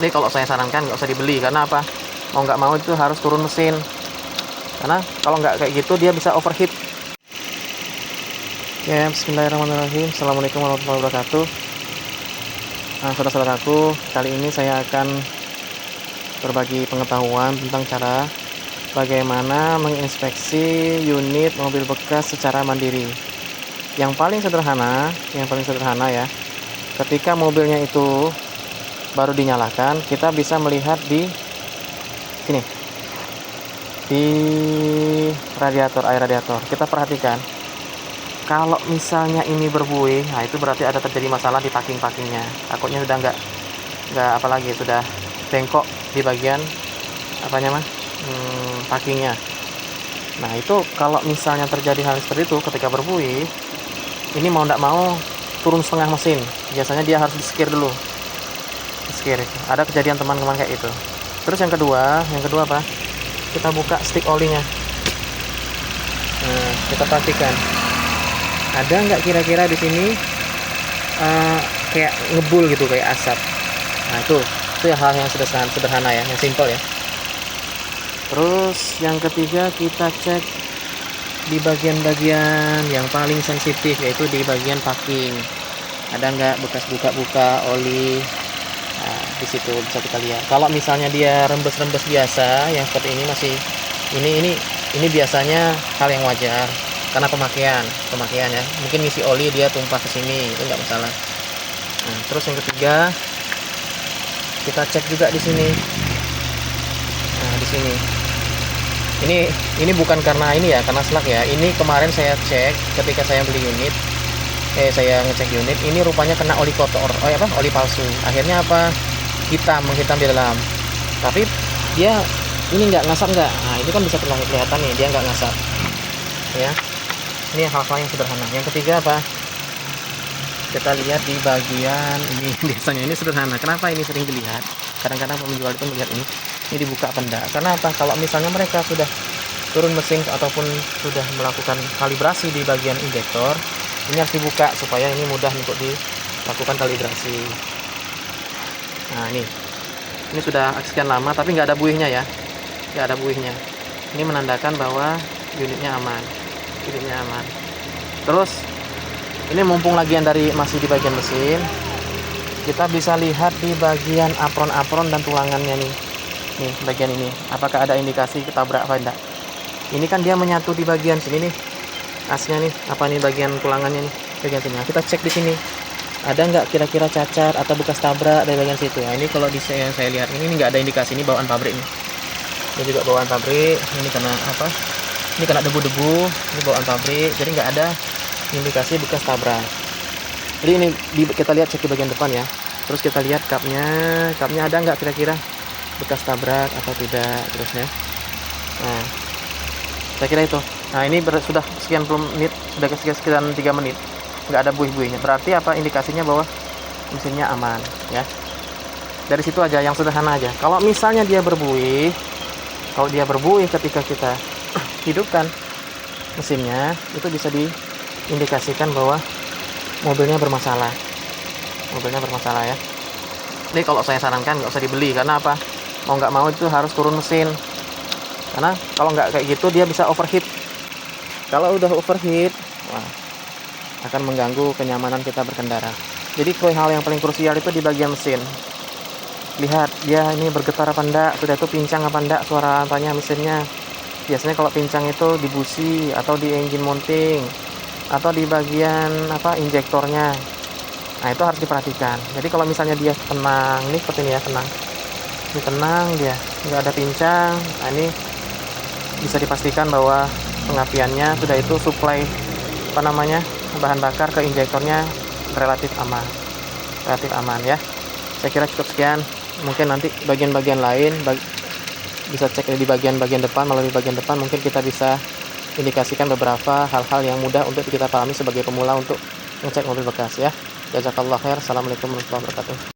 Ini kalau saya sarankan nggak usah dibeli, karena apa? Mau nggak mau itu harus turun mesin. Karena kalau nggak kayak gitu dia bisa overheat. Ya, bismillahirrahmanirrahim. Assalamualaikum warahmatullahi wabarakatuh. Nah, saudara-saudaraku, kali ini saya akan berbagi pengetahuan tentang cara bagaimana menginspeksi unit mobil bekas secara mandiri. Yang paling sederhana ya, ketika mobilnya itu baru dinyalakan, kita bisa melihat di sini, di radiator, air radiator. Kita perhatikan, kalau misalnya ini berbuih, nah itu berarti ada terjadi masalah di packing-packingnya. Takutnya sudah nggak apalagi, sudah bengkok di bagian apanya mah, packingnya. Nah itu kalau misalnya terjadi hal seperti itu ketika berbuih, ini mau nggak mau turun setengah mesin. Biasanya dia harus di-skir dulu. Di-skir. Ada kejadian teman-teman kayak itu. Terus yang kedua apa? Kita buka stick olinya. Nah, kita perhatikan. Ada nggak kira-kira di sini kayak ngebul gitu, kayak asap. Nah, itu hal yang sederhana ya, yang simple ya. Terus yang ketiga, kita cek di bagian-bagian yang paling sensitif, yaitu di bagian packing. Ada nggak bekas buka-buka oli? Nah, di situ bisa kita lihat. Kalau misalnya dia rembes-rembes biasa yang seperti ini, masih ini biasanya hal yang wajar karena pemakaian ya. Mungkin ngisi oli dia tumpah ke sini, itu nggak masalah. Nah, terus yang ketiga, kita cek juga di sini. Nah, di sini. Ini bukan karena ini ya, karena selak ya. Ini kemarin saya cek ketika saya beli unit. Saya ngecek unit, ini rupanya kena oli kotor, oli palsu. Akhirnya apa? Menghitam di dalam. Tapi dia ini nggak ngasap nggak. Nah, ini kan bisa kelihatan nih, dia nggak ngasap. Ya. Ini hal-hal yang sederhana. Yang ketiga apa? Kita lihat di bagian ini. Biasanya ini sederhana. Kenapa ini sering dilihat? Kadang-kadang penjual itu melihat ini dibuka apa enggak. Karena apa? Kalau misalnya mereka sudah turun mesin ataupun sudah melakukan kalibrasi di bagian injektor, ini harus dibuka supaya ini mudah untuk dilakukan kalibrasi. Nah, ini sudah sekian lama tapi nggak ada buihnya ya, nggak ada buihnya. Ini menandakan bahwa unitnya aman. Terus ini mumpung lagian masih di bagian mesin, kita bisa lihat di bagian apron dan tulangannya nih bagian ini, apakah ada indikasi ketabrak apa enggak. Ini kan dia menyatu di bagian sini nih, asnya nih, apa nih bagian tulangannya nih, bagian sini. Nah, kita cek di sini, ada nggak kira-kira cacat atau bekas tabrak dari bagian situ. Nah, ini kalau yang saya lihat ini nggak ada indikasi, ini bawaan pabrik nih. Ini juga bawaan pabrik, ini karena apa? Ini kena debu-debu, ini bawaan pabrik, jadi nggak ada indikasi bekas tabrak. Jadi ini kita lihat, cek di bagian depan ya. Terus kita lihat kapnya ada nggak kira-kira bekas tabrak atau tidak, terusnya. Nah, saya kira itu. Nah, ini sudah sekian menit, sudah sekian 3 menit, nggak ada buih-buihnya. Berarti apa indikasinya bahwa mesinnya aman ya. Dari situ aja, yang sederhana aja. Kalau misalnya dia berbuih, ketika kita hidupkan mesinnya, itu bisa diindikasikan bahwa mobilnya bermasalah ya. Ini kalau saya sarankan nggak usah dibeli, karena apa? Mau nggak mau itu harus turun mesin. Karena kalau nggak kayak gitu dia bisa overheat. Kalau udah overheat, wah, akan mengganggu kenyamanan kita berkendara. Jadi hal yang paling krusial itu di bagian mesin. Lihat dia ini bergetar apa enggak, sudah itu pincang apa enggak suara mesinnya. Biasanya kalau pincang itu di busi atau di engine mounting atau di bagian injektornya. Nah, itu harus diperhatikan. Jadi kalau misalnya dia tenang, ini seperti ini ya, tenang dia, nggak ada pincang. Nah, ini bisa dipastikan bahwa pengapiannya sudah itu suplai bahan bakar ke injektornya relatif aman ya. Saya kira cukup sekian. Mungkin nanti bagian-bagian lain bisa cek di bagian depan, melalui bagian depan mungkin kita bisa indikasikan beberapa hal-hal yang mudah untuk kita pahami sebagai pemula untuk ngecek mobil bekas ya. Jazakallah khair. Assalamualaikum warahmatullahi wabarakatuh.